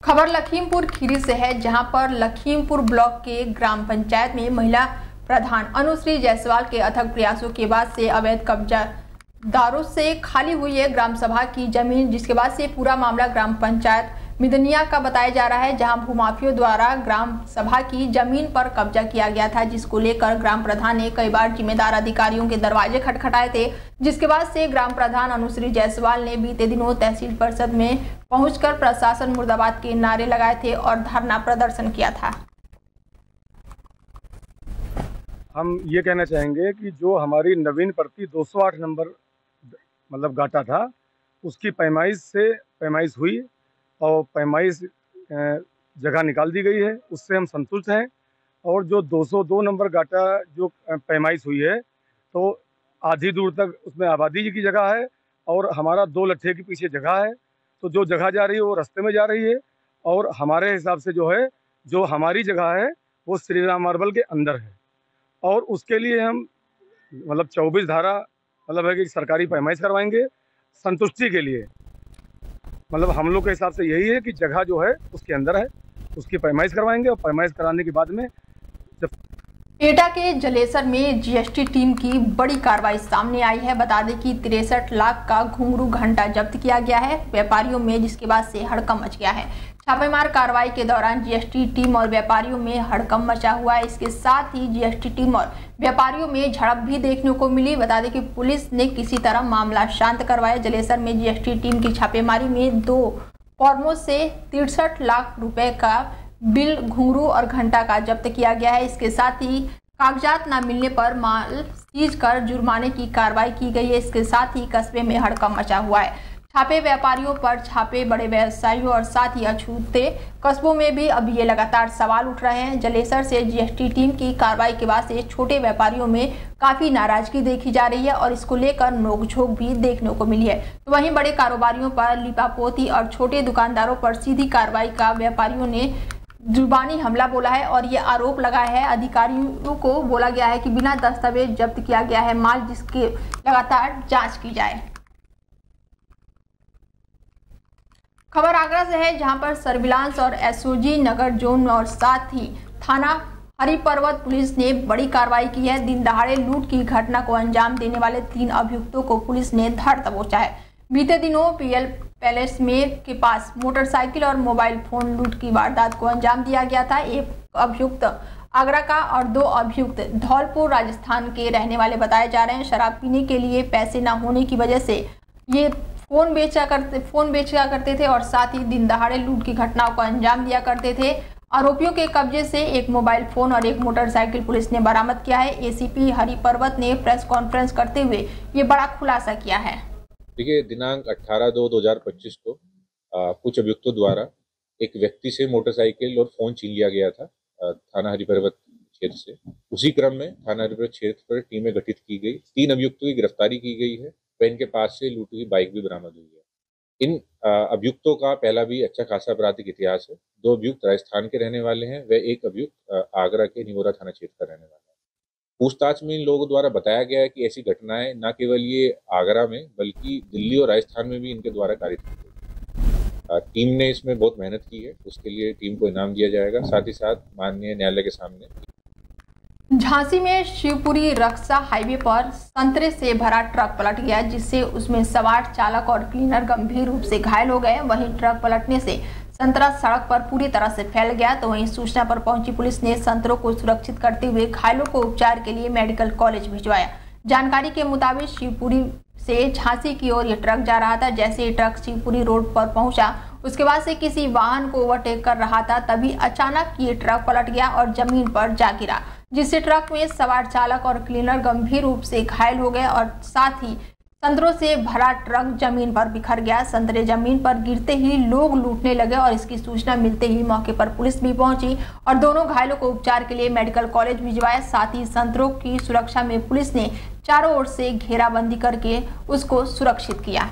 खबर लखीमपुर खीरी से है, जहां पर लखीमपुर ब्लॉक के ग्राम पंचायत में महिला प्रधान अनुश्री जायसवाल के अथक प्रयासों के बाद से अवैध कब्जादारों से खाली हुई है ग्राम सभा की जमीन, जिसके बाद से पूरा मामला ग्राम पंचायत मिदनिया का बताया जा रहा है, जहां भूमाफियों द्वारा ग्राम सभा की जमीन पर कब्जा किया गया था, जिसको लेकर ग्राम प्रधान ने कई बार जिम्मेदार अधिकारियों के दरवाजे खटखटाए थे, जिसके बाद से ग्राम प्रधान अनुश्री जायसवाल ने बीते दिनों तहसील परिषद में पहुंचकर प्रशासन मुर्दाबाद के नारे लगाए थे और धरना प्रदर्शन किया था। हम ये कहना चाहेंगे कि जो हमारी नवीन प्रति 208 नंबर गाटा था, उसकी पैमाइश हुई और पैमाइश जगह निकाल दी गई है, उससे हम संतुष्ट हैं। और जो 202 नंबर गाटा जो पैमाइश हुई है, तो आधी दूर तक उसमें आबादी की जगह है और हमारा 2 लट्ठे के पीछे जगह है। तो जो जगह जा रही है वो रास्ते में जा रही है और हमारे हिसाब से जो हमारी जगह है वो श्री राम मार्बल के अंदर है और उसके लिए हम 24 धारा है कि सरकारी पैमाइश करवाएंगे संतुष्टि के लिए। हम लोग के हिसाब से यही है कि जगह जो है उसके अंदर है, उसकी पैमाइश करवाएंगे और पैमाइश कराने के बाद में एटा के जलेसर में जीएसटी टीम की बड़ी कार्रवाई सामने आई है। बता दें कि 63 लाख का घुंघरू घंटा जब्त किया गया है व्यापारियों में, जिसके बाद से हड़कंप मच गया है। छापेमार कार्रवाई के दौरान जीएसटी टीम और व्यापारियों में हड़कंप मचा हुआ है। इसके साथ ही जीएसटी टीम और व्यापारियों में झड़प भी देखने को मिली। बता दें कि पुलिस ने किसी तरह मामला शांत करवाया। जलेसर में जीएसटी टीम की छापेमारी में 2 फॉर्मों से 63 लाख रुपए का बिल, घुंघरू और घंटा का जब्त किया गया है। इसके साथ ही कागजात न मिलने पर माल सीज कर जुर्माने की कार्रवाई की गई है। इसके साथ ही कस्बे में हड़कंप मचा हुआ है। छापे व्यापारियों पर छापे बड़े व्यवसायियों और साथ ही अछूते कस्बों में भी अब ये लगातार सवाल उठ रहे हैं। जलेसर से जीएसटी टीम की कार्रवाई के बाद से छोटे व्यापारियों में काफी नाराजगी देखी जा रही है और इसको लेकर नोकझोंक भी देखने को मिली है। तो वहीं बड़े कारोबारियों पर लिपापोती और छोटे दुकानदारों पर सीधी कार्रवाई का व्यापारियों ने जुबानी हमला बोला है और ये आरोप लगाया है। अधिकारियों को बोला गया है कि बिना दस्तावेज जब्त किया गया है माल, जिसकी लगातार जांच की जाए। खबर आगरा से है, जहां पर सर्विलांस और एसओजी नगर जोन और साथ ही थाना हरिपर्वत पुलिस ने बड़ी कार्रवाई की है। दिन दहाड़े लूट की घटना को अंजाम देने वाले 3 अभियुक्तों को पुलिस ने धर दबोचा है। बीते दिनों पीएल पैलेस में के पास मोटरसाइकिल और मोबाइल फोन लूट की वारदात को अंजाम दिया गया था। एक अभियुक्त आगरा का और 2 अभियुक्त धौलपुर राजस्थान के रहने वाले बताए जा रहे हैं। शराब पीने के लिए पैसे न होने की वजह से ये फोन बेचा करते थे और साथ ही दिन दहाड़े लूट की घटनाओं को अंजाम दिया करते थे। आरोपियों के कब्जे से एक मोबाइल फोन और एक मोटरसाइकिल पुलिस ने बरामद किया है। एसीपी हरिपर्वत ने प्रेस कॉन्फ्रेंस करते हुए ये बड़ा खुलासा किया है। देखिए, दिनांक 18/2/2025 को कुछ अभियुक्तों द्वारा एक व्यक्ति से मोटरसाइकिल और फोन छीन लिया गया था थाना हरिपर्वत क्षेत्र से। उसी क्रम में थाना हरिपर्वत क्षेत्र पर टीमें गठित की गई। 3 अभियुक्तों की गिरफ्तारी की गई है। इनके पास से लूटी हुई बाइक भी बरामद हुई है। इन अभियुक्तों का पहला भी अच्छा खासा आपराधिक इतिहास है। 2 अभियुक्त राजस्थान के रहने वाले हैं, व एक अभियुक्त आगरा के निगोरा थाना क्षेत्र का रहने वाला है। पूछताछ में इन लोगों द्वारा बताया गया है कि ऐसी घटनाएं न केवल ये आगरा में बल्कि दिल्ली और राजस्थान में भी इनके द्वारा कारित की गई। टीम ने इसमें बहुत मेहनत की है, उसके लिए टीम को इनाम दिया जाएगा। साथ ही साथ माननीय न्यायालय के सामने झांसी में शिवपुरी रक्षा हाईवे पर संतरे से भरा ट्रक पलट गया, जिससे उसमें सवार चालक और क्लीनर गंभीर रूप से घायल हो गए। वहीं ट्रक पलटने से संतरा सड़क पर पूरी तरह से फैल गया। तो वहीं सूचना पर पहुंची पुलिस ने संतरों को सुरक्षित करते हुए घायलों को उपचार के लिए मेडिकल कॉलेज भिजवाया। जानकारी के मुताबिक शिवपुरी से झांसी की ओर ये ट्रक जा रहा था। जैसे ही ट्रक शिवपुरी रोड पर पहुंचा, उसके बाद से किसी वाहन को ओवरटेक कर रहा था, तभी अचानक ये ट्रक पलट गया और जमीन पर जा गिरा, जिससे ट्रक में सवार चालक और क्लीनर गंभीर रूप से घायल हो गए और साथ ही संतरों से भरा ट्रक जमीन पर बिखर गया। संतरे जमीन पर गिरते ही लोग लूटने लगे और इसकी सूचना मिलते ही मौके पर पुलिस भी पहुंची और दोनों घायलों को उपचार के लिए मेडिकल कॉलेज भिजवाया। साथ ही संतरों की सुरक्षा में पुलिस ने चारों ओर से घेराबंदी करके उसको सुरक्षित किया।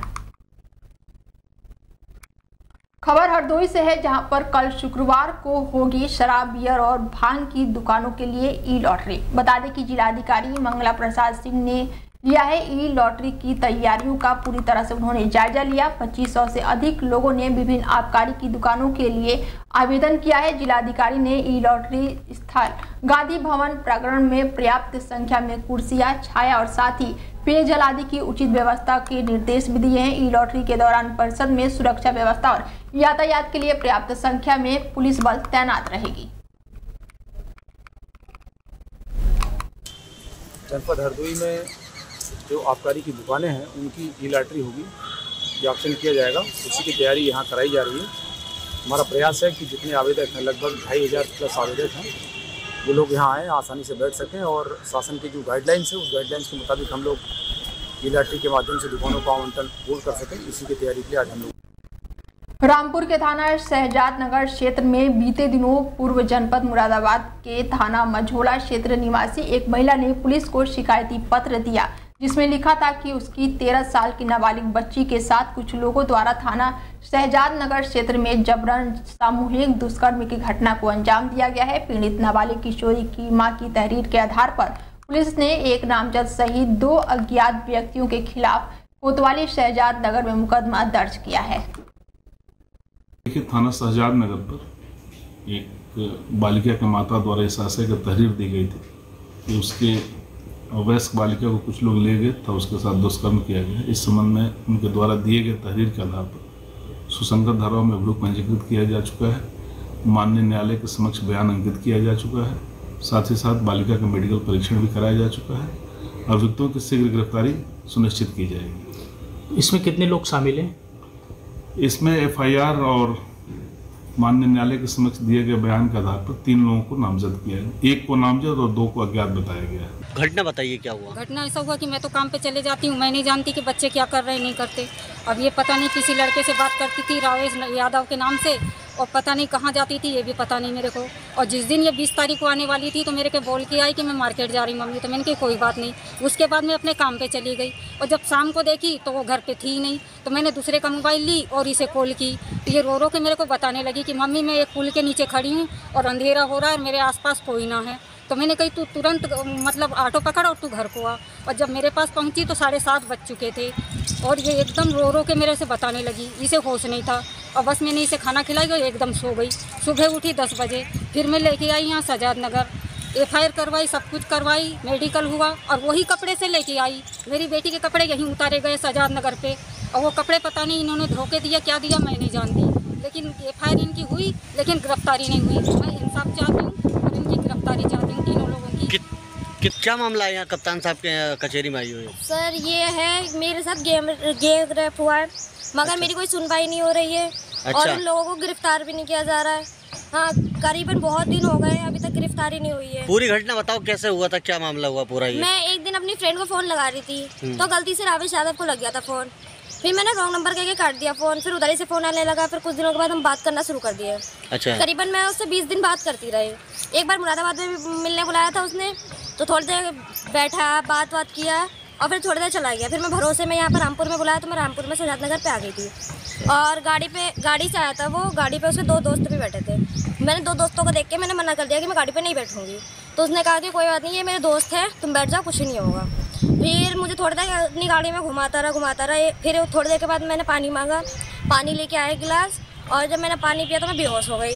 खबर हरदोई से है, जहां पर कल शुक्रवार को होगी शराब, बियर और भांग की दुकानों के लिए ई लॉटरी। बता दें कि जिलाधिकारी मंगला प्रसाद सिंह ने लिया है। ई लॉटरी की तैयारियों का पूरी तरह से उन्होंने जायजा लिया। 2500 से अधिक लोगों ने विभिन्न आबकारी की दुकानों के लिए आवेदन किया है। जिलाधिकारी ने ई लॉटरी स्थल गांधी भवन प्रांगण में पर्याप्त संख्या में कुर्सियां, छाया और साथ ही पेयजल आदि की उचित व्यवस्था के निर्देश भी दिए हैं। ई लॉटरी के दौरान परिसर में सुरक्षा व्यवस्था और यातायात के लिए पर्याप्त संख्या में पुलिस बल तैनात रहेगी। जनपद हरदोई में जो आबकारी की दुकानें हैं उनकी ई लॉटरी होगी, ये ऑप्शन किया जाएगा, उसी की तैयारी यहाँ कराई जा रही है। हमारा प्रयास है कि जितने आवेदक हैं, लगभग 2500 प्लस आवेदक हैं, वो लोग यहाँ आएँ, आसानी से बैठ सकें और शासन की जो गाइडलाइंस है उस गाइडलाइंस के मुताबिक हम लोग ई लॉटरी के माध्यम से दुकानों का आवंटन पूर्ण कर सकें। इसी की तैयारी के लिए आज हम लोग रामपुर के थाना शहजाद नगर क्षेत्र में बीते दिनों पूर्व जनपद मुरादाबाद के थाना मझोला क्षेत्र निवासी एक महिला ने पुलिस को शिकायती पत्र दिया, जिसमें लिखा था कि उसकी 13 साल की नाबालिग बच्ची के साथ कुछ लोगों द्वारा थाना शहजाद नगर क्षेत्र में जबरन सामूहिक दुष्कर्म की घटना को अंजाम दिया गया है। पीड़ित नाबालिग किशोरी की मां की तहरीर के आधार पर पुलिस ने एक नामजद सहित 2 अज्ञात व्यक्तियों के खिलाफ कोतवाली शहजाद नगर में मुकदमा दर्ज किया है। देखिए, थाना शहजाद नगर पर एक बालिका के माता द्वारा इस आशय की तहरीर दी गई थी कि उसके वयस्क बालिका को कुछ लोग ले गए था, उसके साथ दुष्कर्म किया गया। इस संबंध में उनके द्वारा दिए गए तहरीर के आधार पर सुसंगत धाराओं में अभियोग पंजीकृत किया जा चुका है। माननीय न्यायालय के समक्ष बयान अंकित किया जा चुका है। साथ ही साथ बालिका का मेडिकल परीक्षण भी कराया जा चुका है। अभियुक्तों की शीघ्र गिरफ्तारी सुनिश्चित की जाएगी। इसमें कितने लोग शामिल हैं? इसमें एफआईआर और माननीय न्यायालय के समक्ष दिए गए बयान के आधार पर 3 लोगों को नामजद किया है। 1 को नामजद और 2 को अज्ञात बताया गया है। घटना बताइए, क्या हुआ? घटना ऐसा हुआ कि मैं तो काम पे चले जाती हूँ, मैं नहीं जानती कि बच्चे क्या कर रहे हैं नहीं करते। अब ये पता नहीं किसी लड़के से बात करती थी रावेश यादव के नाम से, और पता नहीं कहाँ जाती थी, ये भी पता नहीं मेरे को। और जिस दिन ये 20 तारीख को आने वाली थी तो मेरे को बोल के आई कि मैं मार्केट जा रही मम्मी, तो मैंने कही कोई बात नहीं। उसके बाद मैं अपने काम पे चली गई और जब शाम को देखी तो वो घर पे थी नहीं, तो मैंने दूसरे का मोबाइल ली और इसे कॉल की। तो ये रो के मेरे को बताने लगी कि मम्मी मैं एक पुल के नीचे खड़ी हूँ और अंधेरा हो रहा है और मेरे आसपास कोई ना है। तो मैंने कही तू तुरंत मतलब ऑटो पकड़ और तू घर को आ। और जब मेरे पास पहुंची तो 7:30 बज चुके थे और ये एकदम रो के मेरे से बताने लगी, इसे होश नहीं था। और बस मैंने इसे खाना खिलाई और एकदम सो गई। सुबह उठी 10 बजे, फिर मैं लेके आई यहाँ शहजाद नगर, एफआईआर करवाई, सब कुछ करवाई, मेडिकल हुआ और वही कपड़े से लेके आई। मेरी बेटी के कपड़े यहीं उतारे गए शहजाद नगर पे, और वो कपड़े पता नहीं इन्होंने धोखे दिया क्या दिया मैं नहीं जानती, लेकिन एफआईआर इनकी हुई लेकिन गिरफ्तारी नहीं हुई। मैं इंसाफ चाहती हूँ और इनकी गिरफ्तारी चाहती हूँ तीनों लोगों की। क्या मामला है यहाँ कप्तान साहब के कचहरी में आई हुई? सर ये है मेरे साथ गैंग रेप हुआ है, मगर मेरी कोई सुनवाई नहीं हो रही है। और उन लोगों को गिरफ्तार भी नहीं किया जा रहा है। हाँ, करीबन बहुत दिन हो गए अभी तक गिरफ्तारी नहीं हुई है। पूरी घटना बताओ, कैसे हुआ था, क्या मामला हुआ पूरा ये? मैं एक दिन अपनी फ्रेंड को फ़ोन लगा रही थी तो गलती से रावेश यादव को लग गया था फ़ोन, फिर मैंने रॉन्ग नंबर कह के काट दिया फ़ोन, फिर उधर ही से फ़ोन आने लगा। फिर कुछ दिनों के बाद हम बात करना शुरू कर दिए। अच्छा। करीबन मैं उससे 20 दिन बात करती रही। एक बार मुरादाबाद में मिलने बुलाया था उसने, तो थोड़ी देर बैठा, बात किया और फिर थोड़ी देर चला गया। फिर मैं भरोसे में यहाँ पर रामपुर में बुलाया तो मैं रामपुर में शहजाद नगर पे आ गई थी और गाड़ी से आया था वो। गाड़ी पे उसके 2 दोस्त भी बैठे थे। मैंने 2 दोस्तों को देख के मैंने मना कर दिया कि मैं गाड़ी पे नहीं बैठूंगी, तो उसने कहा कि कोई बात नहीं, ये मेरे दोस्त हैं, तुम बैठ जाओ, कुछ नहीं होगा। फिर मुझे थोड़ी देर अपनी गाड़ी में घुमाता रहा। फिर थोड़ी देर के बाद मैंने पानी मांगा, पानी लेके आया गिलास, और जब मैंने पानी पिया तो मैं बेहोश हो गई।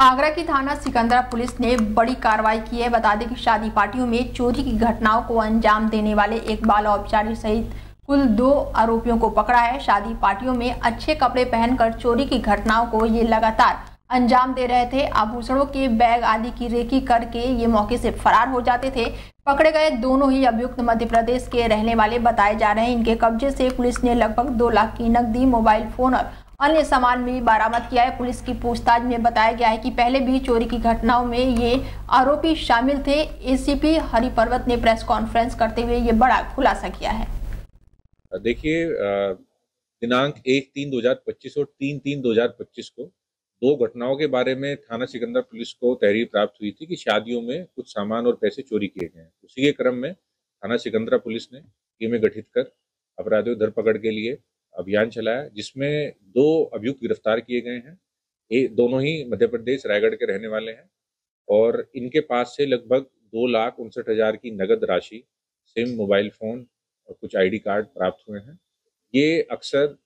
आगरा की थाना सिकंदरा पुलिस ने बड़ी कार्रवाई की है। बता दें कि शादी पार्टियों में चोरी की घटनाओं को अंजाम देने वाले एक बाल औपचारिक सहित कुल 2 आरोपियों को पकड़ा है। शादी पार्टियों में अच्छे कपड़े पहनकर चोरी की घटनाओं को ये लगातार अंजाम दे रहे थे। आभूषणों के बैग आदि की रेकी करके ये मौके से फरार हो जाते थे। पकड़े गए दोनों ही अभियुक्त मध्य प्रदेश के रहने वाले बताए जा रहे हैं। इनके कब्जे से पुलिस ने लगभग 2 लाख की नकदी, मोबाइल फोन और अन्य सामान भी बरामद किया है। पुलिस की पूछताछ में बताया गया है कि पहले भी चोरी की घटनाओं में ये आरोपी शामिल थे। एसीपी हरिपर्वत ने प्रेस कॉन्फ्रेंस करते हुए ये बड़ा खुलासा किया है। देखिए, दिनांक 1/3/2025 और 3/3/2025 को 2 घटनाओं के बारे में थाना सिकंदर पुलिस को तहरीर प्राप्त हुई थी कि शादियों में कुछ सामान और पैसे चोरी किए गए हैं। उसी के क्रम में थाना सिकंदरा पुलिस ने टीमें गठित कर अपराधियों धरपकड़ के लिए अभियान चलाया, जिसमें 2 अभियुक्त गिरफ्तार किए गए हैं। दोनों ही मध्य प्रदेश रायगढ़ के रहने वाले हैं और इनके पास से लगभग 2,59,000 की नगद राशि, सिम, मोबाइल फ़ोन और कुछ आईडी कार्ड प्राप्त हुए हैं। ये अक्सर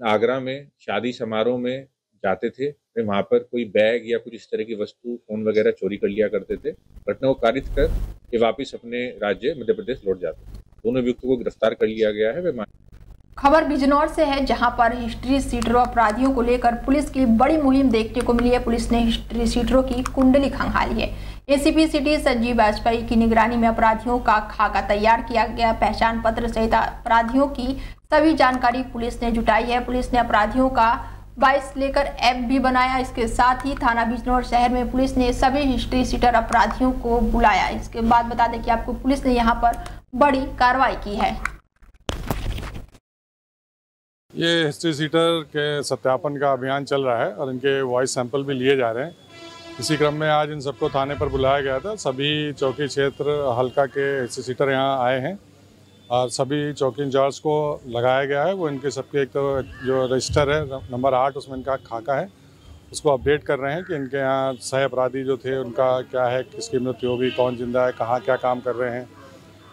आगरा में शादी समारोह में जाते थे, फिर वहाँ पर कोई बैग या कुछ इस तरह की वस्तु, फ़ोन वगैरह चोरी कर लिया करते थे। घटना को कारित कर ये वापस अपने राज्य मध्य प्रदेश लौट जाते थे। दोनों अभियुक्तों को गिरफ्तार कर लिया गया है। वे खबर बिजनौर से है, जहां पर हिस्ट्री सीटर अपराधियों को लेकर पुलिस की बड़ी मुहिम देखने को मिली है। पुलिस ने हिस्ट्री सीटरों की कुंडली खंगाली है। एसीपी सिटी संजीव वाजपेयी की निगरानी में अपराधियों का खाका तैयार किया गया। पहचान पत्र सहित अपराधियों की सभी जानकारी पुलिस ने जुटाई है। पुलिस ने अपराधियों का 22 लेकर ऐप भी बनाया। इसके साथ ही थाना बिजनौर शहर में पुलिस ने सभी हिस्ट्री सीटर अपराधियों को बुलाया। इसके बाद बता दें कि आपको पुलिस ने यहाँ पर बड़ी कार्रवाई की है। ये हिस्ट्री सीटर के सत्यापन का अभियान चल रहा है और इनके वॉइस सैंपल भी लिए जा रहे हैं। इसी क्रम में आज इन सबको थाने पर बुलाया गया था। सभी चौकी क्षेत्र हल्का के हिस्ट्री सीटर यहाँ आए हैं और सभी चौकी इंचार्ज को लगाया गया है। वो इनके सबके एक तो जो रजिस्टर है नंबर 8 उसमें इनका खाका है, उसको अपडेट कर रहे हैं कि इनके यहाँ सह अपराधी जो थे उनका क्या है, किसकी मृत्यु हो गई, कौन जिंदा है, कहाँ क्या काम कर रहे हैं,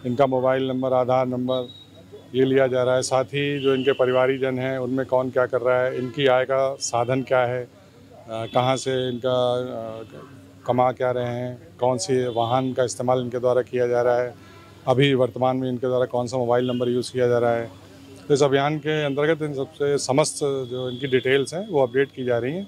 इनका मोबाइल नंबर, आधार नंबर ये लिया जा रहा है। साथ ही जो इनके परिवारीजन हैं उनमें कौन क्या कर रहा है, इनकी आय का साधन क्या है, कहाँ से इनका कमा क्या रहे हैं, कौन सी वाहन का इस्तेमाल इनके द्वारा किया जा रहा है, अभी वर्तमान में इनके द्वारा कौन सा मोबाइल नंबर यूज़ किया जा रहा है। तो इस अभियान के अंतर्गत इन सबसे समस्त जो इनकी डिटेल्स हैं वो अपडेट की जा रही हैं।